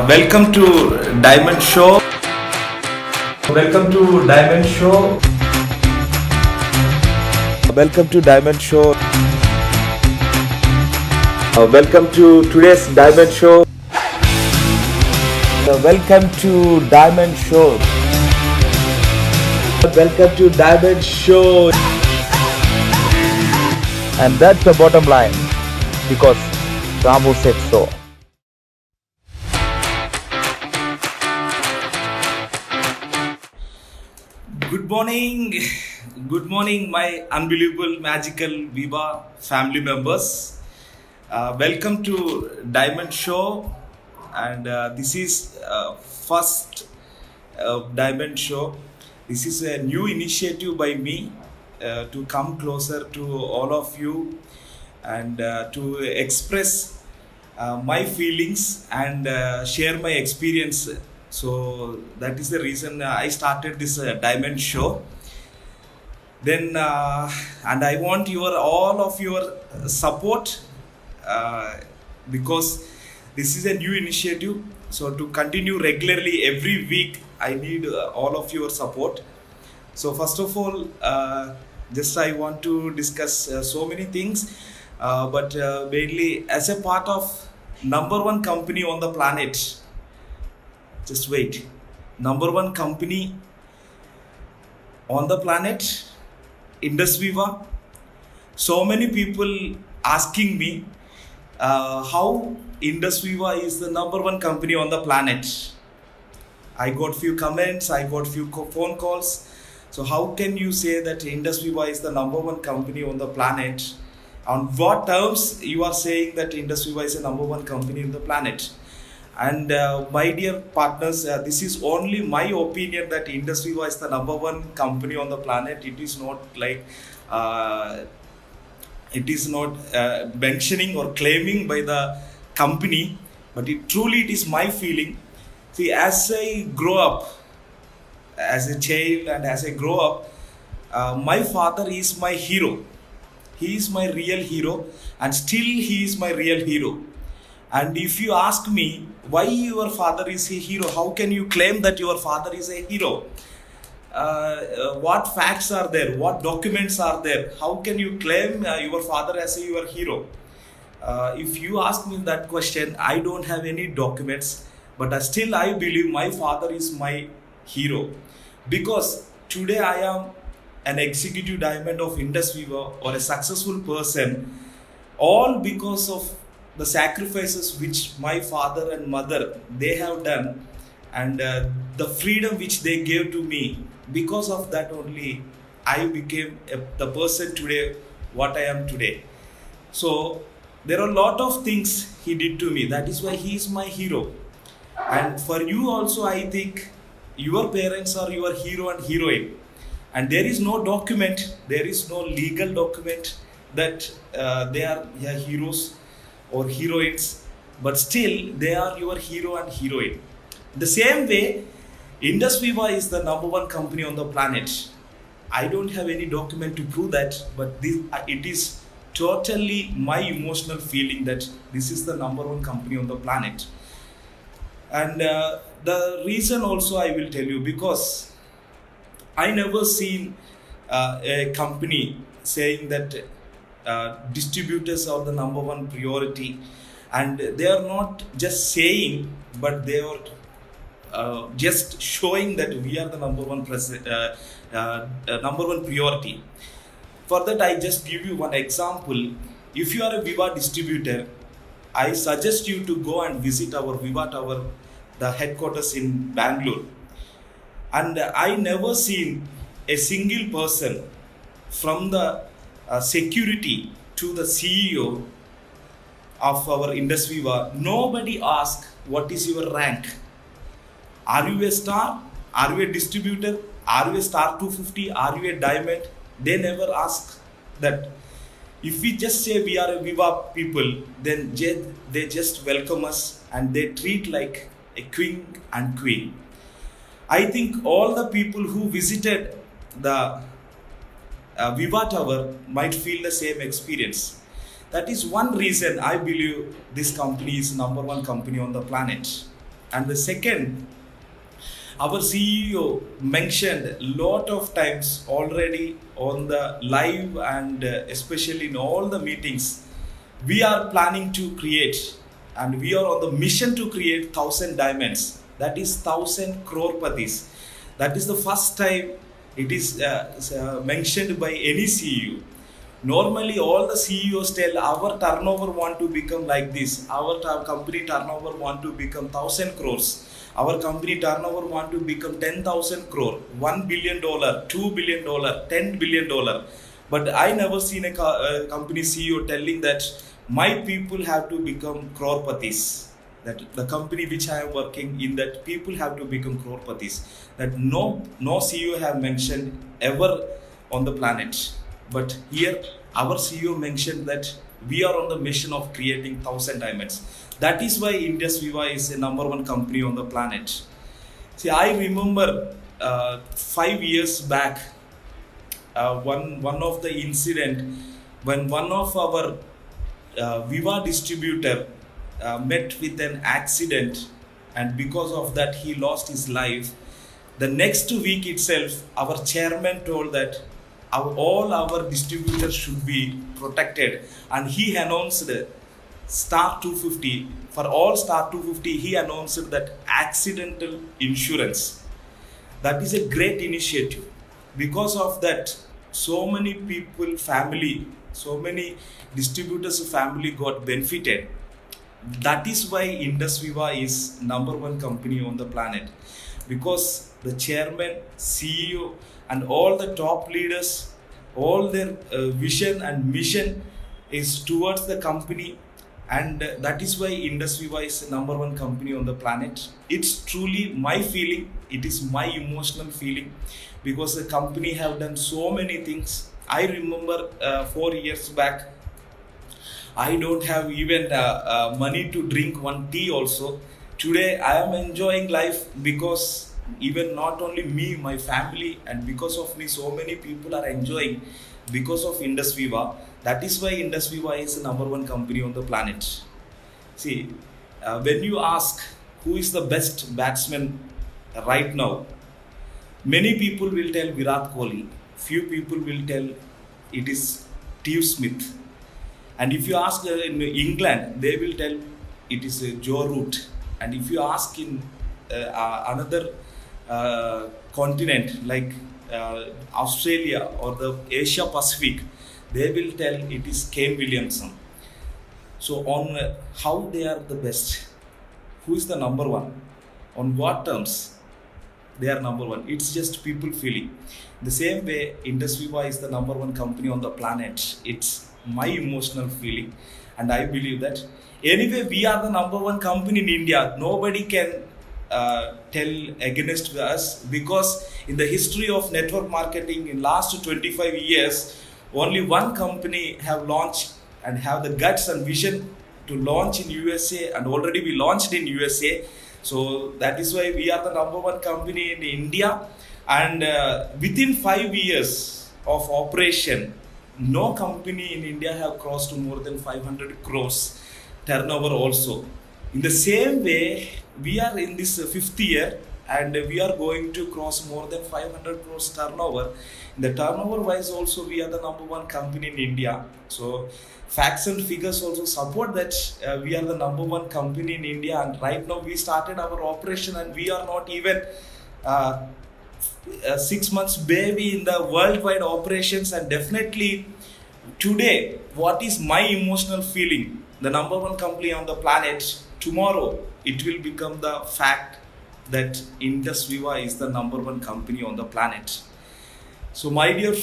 Welcome to Diamond Show. Welcome to Diamond Show. Welcome to Diamond Show. Welcome to today's Diamond Show. Welcome to Diamond Show. Welcome to Diamond Show. And that's the bottom line because Ramu said so. Good morning, my unbelievable, magical Viva family members. Welcome to Diamond Show, and this is first Diamond Show. This is a new initiative by me to come closer to all of you and to express my feelings and share my experience. So that is the reason I started this Diamond Show. Then and I want all of your support because this is a new initiative. So to continue regularly every week, I need all of your support. So first of all, just I want to discuss so many things, but mainly as a part of number one company on the planet. Just wait. Number one company on the planet, Indus Viva. So many people asking me how Indus Viva is the number one company on the planet. I got few comments, I got few phone calls. So how can you say that Indus Viva is the number one company on the planet? On what terms you are saying that Indus Viva is the number one company on the planet? And my dear partners, this is only my opinion that Indus Viva is the number one company on the planet. It is not like mentioning or claiming by the company, but it is my feeling. See, as I grow up, as a child and as I grow up, my father is my hero. He is my real hero, and still he is my real hero. And if you ask me why your father is a hero, how can you claim that your father is a hero? What facts are there? What documents are there? How can you claim your father as your hero? If you ask me that question, I don't have any documents, but still I believe my father is my hero. Because today I am an executive diamond of Indus Viva or a successful person, all because of the sacrifices which my father and mother they have done, and the freedom which they gave to me. Because of that only I became the person today what I am today. So there are a lot of things he did to me, that is why he is my hero. And for you also, I think your parents are your hero and heroine, and there is no document, there is no legal document that they are heroes or heroines, but still they are your hero and heroine. The same way, Indus Viva is the number one company on the planet. I don't have any document to prove that, but it is totally my emotional feeling that this is the number one company on the planet. And the reason also I will tell you, because I never seen a company saying that distributors are the number one priority, and they are not just saying, but they are just showing that we are the number one priority. For that, I just give you one example. If you are a Viva distributor, I suggest you to go and visit our Viva Tower, the headquarters in Bangalore. And I never seen a single person from the security to the CEO of our Indus Viva. Nobody asked what is your rank. Are you a star? Are you a distributor? Are you a star 250? Are you a diamond? They never ask that. If we just say we are a Viva people, then they just welcome us and they treat like a king and queen. I think all the people who visited the Viva Tower might feel the same experience. That is one reason I believe this company is number one company on the planet. And the second, our CEO mentioned a lot of times already on the live and especially in all the meetings, we are planning to create and we are on the mission to create 1,000 diamonds. That is 1,000 crore patis. That is the first time it is mentioned by any CEO. Normally, all the CEOs tell our turnover want to become like this. Our company turnover want to become 1,000 crores. Our company turnover want to become 10,000 crore, $1 billion, $2 billion, $10 billion. But I never seen a company CEO telling that my people have to become crore-patis. That the company which I am working in, that people have to become crore-patis. That no CEO have mentioned ever on the planet. But here our CEO mentioned that we are on the mission of creating 1,000 diamonds. That is why Indus Viva is a number one company on the planet. See, I remember 5 years back, one of the incident when one of our Viva distributor met with an accident, and because of that he lost his life. The next week itself, our chairman told that all our distributors should be protected, and he announced Star 250. For all Star 250, he announced that accidental insurance. That is a great initiative. Because of that, so many people, so many distributors' family got benefited. That is why Indus Viva is number one company on the planet, because the chairman, CEO, and all the top leaders, all their vision and mission is towards the company, and that is why Indus Viva is number one company on the planet. It's truly my feeling. It is my emotional feeling, because the company have done so many things. I remember 4 years back, I don't have even money to drink one tea also. Today I am enjoying life because even not only me, my family, and because of me, so many people are enjoying because of Indus Viva. That is why Indus Viva is the number one company on the planet. See, when you ask who is the best batsman right now, many people will tell Virat Kohli. Few people will tell it is Steve Smith. And if you ask in England, they will tell it is Joe Root. And if you ask in another continent like Australia or the Asia Pacific, they will tell it is Kane Williamson. So on how they are the best, who is the number one, on what terms they are number one, it's just people feeling. The same way Indus Viva is the number one company on the planet. It's my emotional feeling, and I believe that anyway we are the number one company in India. Nobody can tell against us, because in the history of network marketing in last 25 years, only one company have launched and have the guts and vision to launch in USA, and already we launched in USA. So that is why we are the number one company in India, and within 5 years of operation, no company in India have crossed more than 500 crores turnover also. In the same way, we are in this fifth year, and we are going to cross more than 500 crores turnover. In the turnover wise also, we are the number one company in India. So facts and figures also support that we are the number one company in India, and right now we started our operation, and we are not even 6 months baby in the worldwide operations. And definitely today, what is my emotional feeling, the number one company on the planet, tomorrow it will become the fact that Indus Viva is the number one company on the planet. So my dear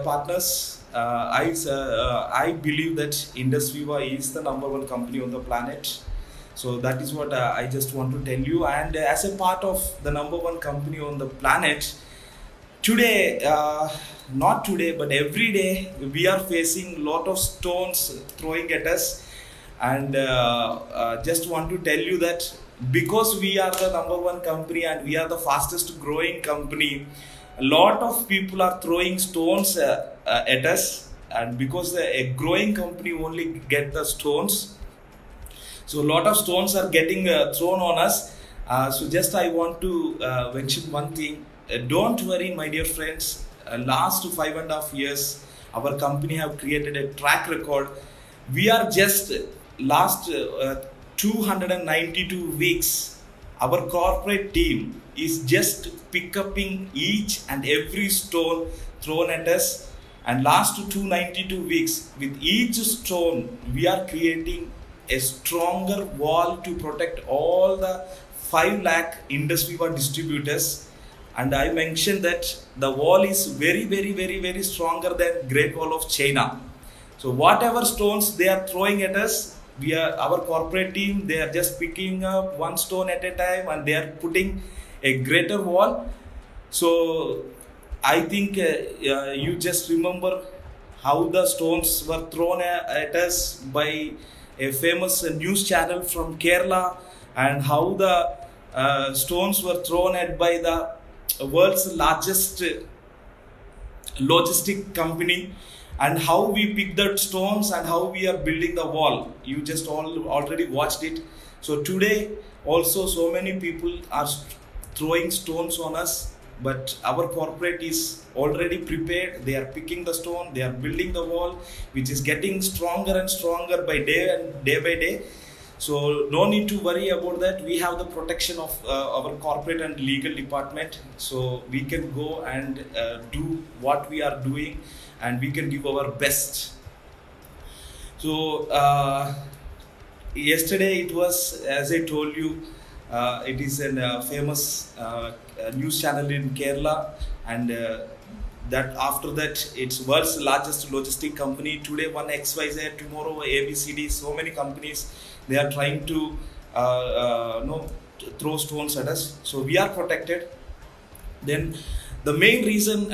partners, I believe that Indus Viva is the number one company on the planet. So that is what I just want to tell you. And as a part of the number one company on the planet, today, not today, but every day, we are facing lot of stones throwing at us. And just want to tell you that because we are the number one company and we are the fastest growing company, a lot of people are throwing stones at us. And because a growing company only get the stones, so a lot of stones are getting thrown on us. So just I want to mention one thing. Don't worry, my dear friends. Last 5.5 years, our company have created a track record. We are just last 292 weeks. Our corporate team is just pick upping each and every stone thrown at us. And last 292 weeks, with each stone, we are creating a stronger wall to protect all the 5 lakh industry distributors. And I mentioned that the wall is very, very, very, very stronger than Great Wall of China. So whatever stones they are throwing at us, we are our corporate team. They are just picking up one stone at a time, and they are putting a greater wall. So I think you just remember how the stones were thrown at us by a famous news channel from Kerala, and how the stones were thrown at by the world's largest logistic company, and how we pick the stones and how we are building the wall. You just all already watched it. So today also so many people are throwing stones on us, but our corporate is already prepared. They are picking the stone, they are building the wall, which is getting stronger and stronger by day and day by day. So no need to worry about that. We have the protection of our corporate and legal department, so we can go and do what we are doing, and we can give our best. So yesterday it was, as I told you, it is a famous news channel in Kerala, and that after that it's world's largest logistic company. Today one XYZ, tomorrow ABCD. So many companies, they are trying to throw stones at us. So we are protected. Then the main reason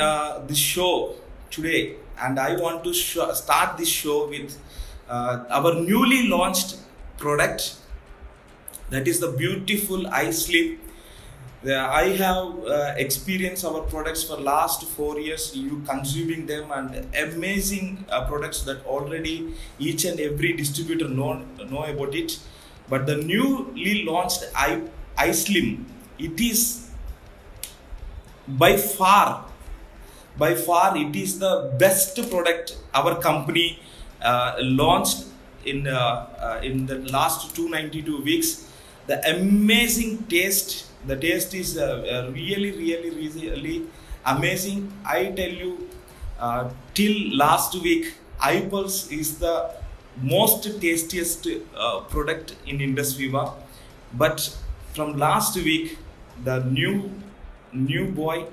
this show today, and I want to start this show with our newly launched product, that is the beautiful iSlim. I have experienced our products for last 4 years, you consuming them, and amazing products that already each and every distributor know about it. But the newly launched iSlim, it is by far it is the best product our company launched in the last 292 weeks. The amazing taste, the taste is really amazing. I tell you, till last week, iPulse is the most tastiest product in Indusviva. But from last week, the new boy,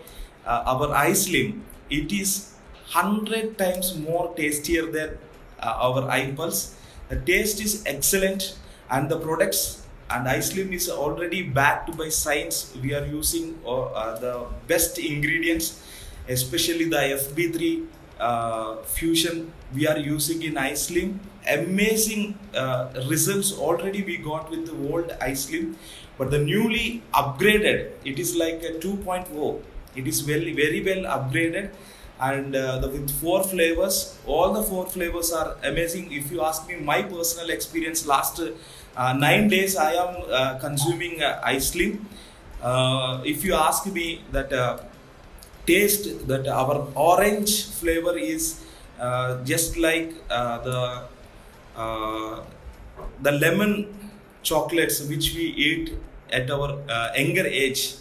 our iSlim, it is 100 times more tastier than our iPulse. The taste is excellent, and the products and iSlim is already backed by science. We are using the best ingredients, especially the FB3 fusion we are using in iSlim. Amazing results already we got with the old iSlim, but the newly upgraded, it is like a 2.0. It is very well upgraded, and with 4 flavors. All the 4 flavors are amazing. If you ask me my personal experience, last 9 days I am consuming iSlim. If you ask me that taste, that our orange flavor is just like the lemon chocolates which we eat at our younger age.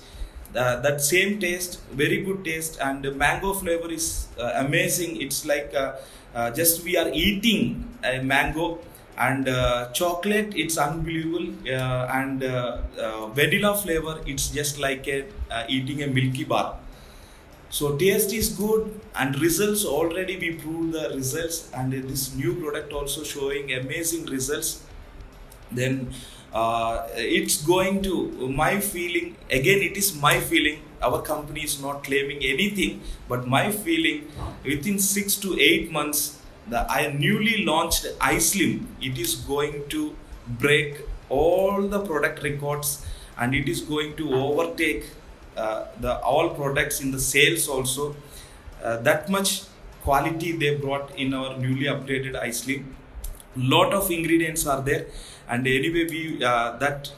That same taste, very good taste, and the mango flavor is amazing. It's like just we are eating a mango, and chocolate, it's unbelievable, and vanilla flavor, it's just like eating a Milky Bar. So taste is good, and results already we proved the results, and this new product also showing amazing results. Then it's going to, my feeling, again it is my feeling, our company is not claiming anything, but my feeling, within 6 to 8 months, the newly launched iSlim, it is going to break all the product records, and it is going to overtake the all products in the sales also. That much quality they brought in our newly updated iSlim. Lot of ingredients are there, and anyway we that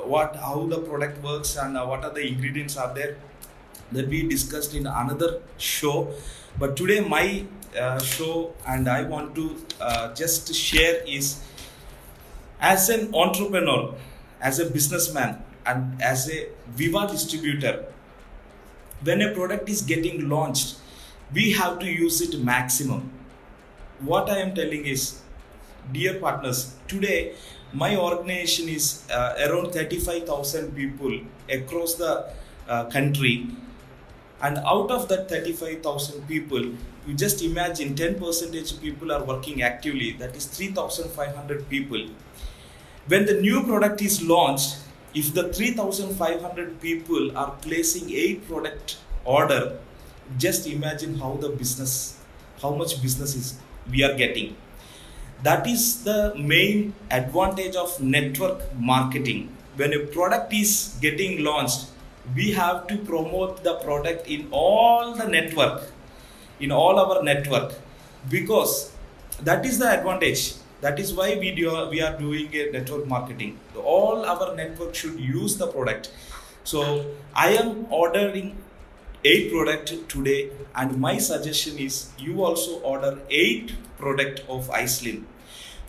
what how the product works and what are the ingredients are there, that we discussed in another show. But today my show, and I want to just share is, as an entrepreneur, as a businessman, and as a Viva distributor, when a product is getting launched, we have to use it maximum. What I am telling is, dear partners, today my organization is around 35,000 people across the country, and out of that 35,000 people, you just imagine 10% people are working actively, that is 3,500 people. When the new product is launched, if the 3,500 people are placing 8 product order, just imagine how much business is we are getting. That is the main advantage of network marketing. When a product is getting launched, we have to promote the product in all the network, in all our network, because that is the advantage. That is why we are doing a network marketing. All our network should use the product. So I am ordering 8 product today, and my suggestion is you also order 8 product of iSlim.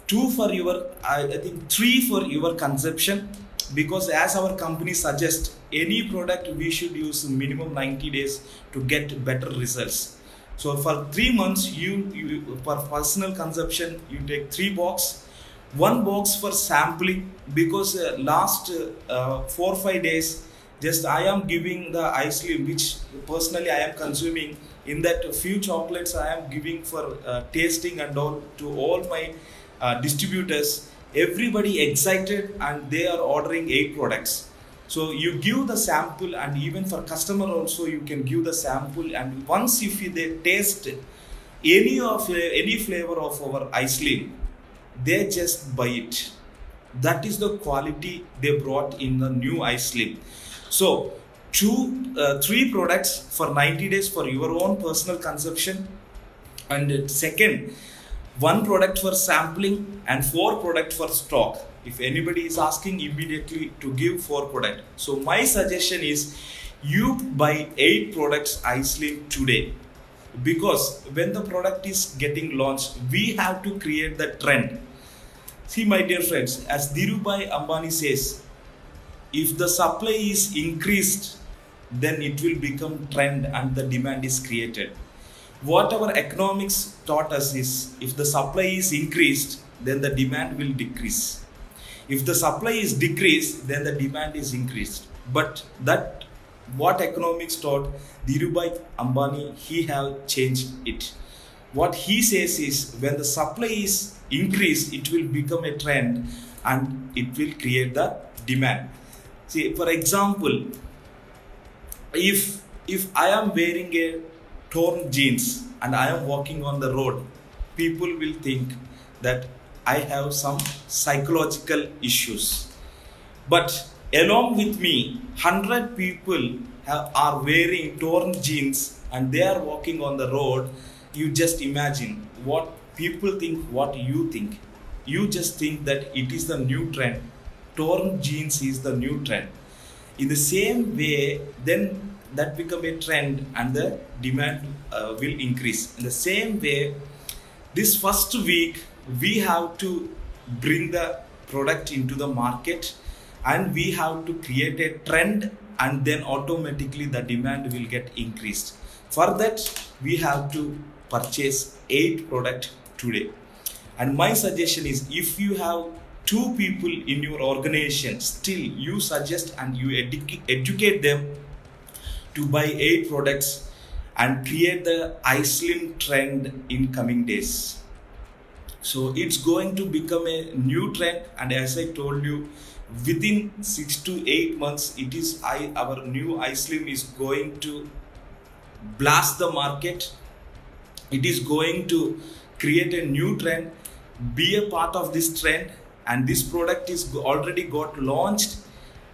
2 for your, I think 3 for your consumption, because as our company suggests, any product we should use minimum 90 days to get better results. So for 3 months, you for personal consumption, you take 3 box, 1 box for sampling, because last 4-5 days, just I am giving the iSlim, which personally I am consuming. In that few chocolates I am giving for tasting and all to all my distributors. Everybody excited, and they are ordering 8 products. So you give the sample, and even for customer also you can give the sample, and once if they taste any flavor of our iSlim, they just buy it. That is the quality they brought in the new iSlim. So 3 products for 90 days for your own personal consumption, and second, 1 product for sampling, and 4 product for stock. If anybody is asking, immediately to give 4 product. So my suggestion is you buy 8 products iSlim today, because when the product is getting launched, we have to create the trend. See, my dear friends, as Dhirubhai Ambani says, if the supply is increased, then it will become trend and the demand is created. What our economics taught us is, if the supply is increased, then the demand will decrease. If the supply is decreased, then the demand is increased. But that what economics taught Dhirubhai Ambani, he have changed it. What he says is, when the supply is increased, it will become a trend and it will create the demand. See, for example, if I am wearing a torn jeans and I am walking on the road, people will think that I have some psychological issues. But along with me, 100 people are wearing torn jeans and they are walking on the road. You just imagine what people think, what you think. You just think that it is the new trend. Torn jeans is the new trend. In the same way, then that become a trend and the demand will increase. In the same way, this first week, we have to bring the product into the market and we have to create a trend, and then automatically the demand will get increased. For that, we have to purchase 8 product today. And my suggestion is, if you have 2 people in your organization, still you suggest and you educate them to buy 8 products and create the iSlim trend in coming days. So it's going to become a new trend, and as I told you, within 6 to 8 months, our new iSlim is going to blast the market. It is going to create a new trend. Be a part of this trend, and this product is already got launched,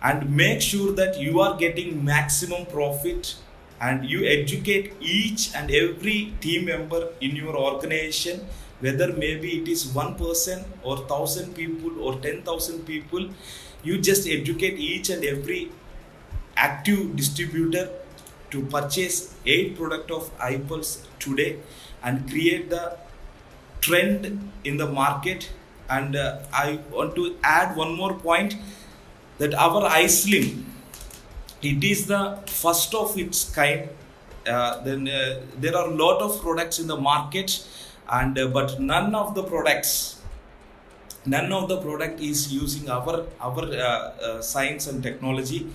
and make sure that you are getting maximum profit, and you educate each and every team member in your organization whether maybe it is one person or 1,000 people or 10,000 people, you just educate each and every active distributor to purchase 8 product of iPulse today and create the trend in the market. And I want to add one more point, that our iSlim, it is the first of its kind. Then there are a lot of products in the market, and but none of the product is using our science and technology.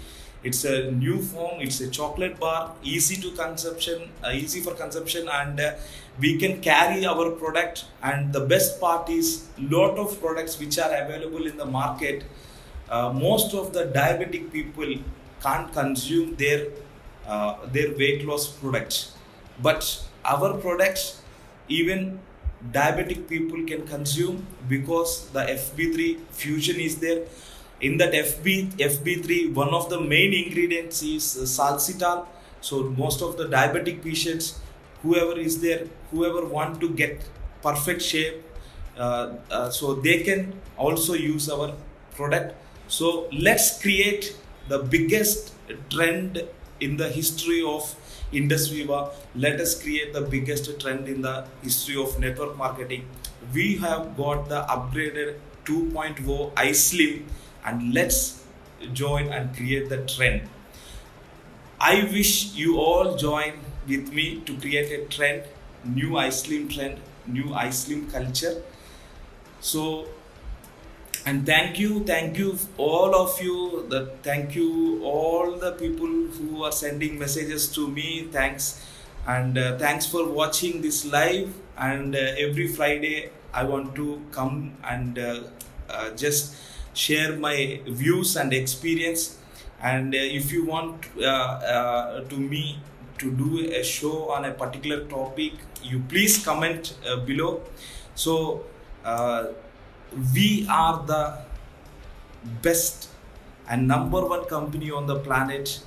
It's a new form. It's a chocolate bar, easy for consumption, and we can carry our product. And the best part is, lot of products which are available in the market. Most of the diabetic people can't consume their weight loss products, but our products even diabetic people can consume, because the FB3 fusion is there. In that FB3, one of the main ingredients is salsitol. So most of the diabetic patients, whoever want to get perfect shape, so they can also use our product. So let's create the biggest trend in the history of Indus Viva. Let us create the biggest trend in the history of network marketing. We have got the upgraded 2.0 iSlim, and let's join and create the trend. I wish you all join with me to create a trend, new iSlim trend, new iSlim culture. So, and thank you all of you. Thank you all the people who are sending messages to me. Thanks, and thanks for watching this live. And every Friday I want to come and just share my views and experience. And if you want to me to do a show on a particular topic, you please comment below. So we are the best and number one company on the planet.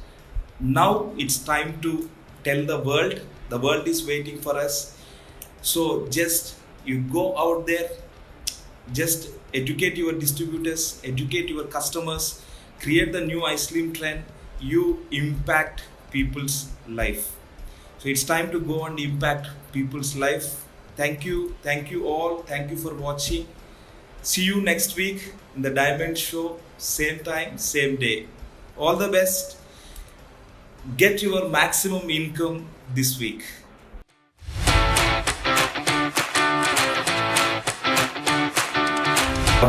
Now it's time to tell the world is waiting for us. So just you go out there, just educate your distributors, educate your customers, create the new iSlim trend. You impact people's life. So it's time to go and impact people's life. Thank you all. Thank you for watching. See you next week in the Diamond Show, same time, same day. All the best. Get your maximum income this week.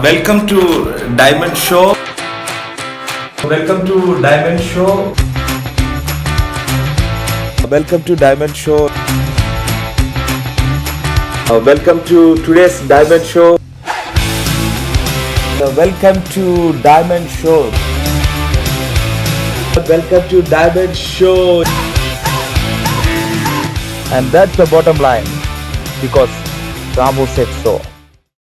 Welcome to Diamond Show. Welcome to Diamond Show. Welcome to Diamond Show. Welcome to today's Diamond Show. Welcome to Diamond Show. Welcome to Diamond Show. And that's the bottom line, because Ramu said so.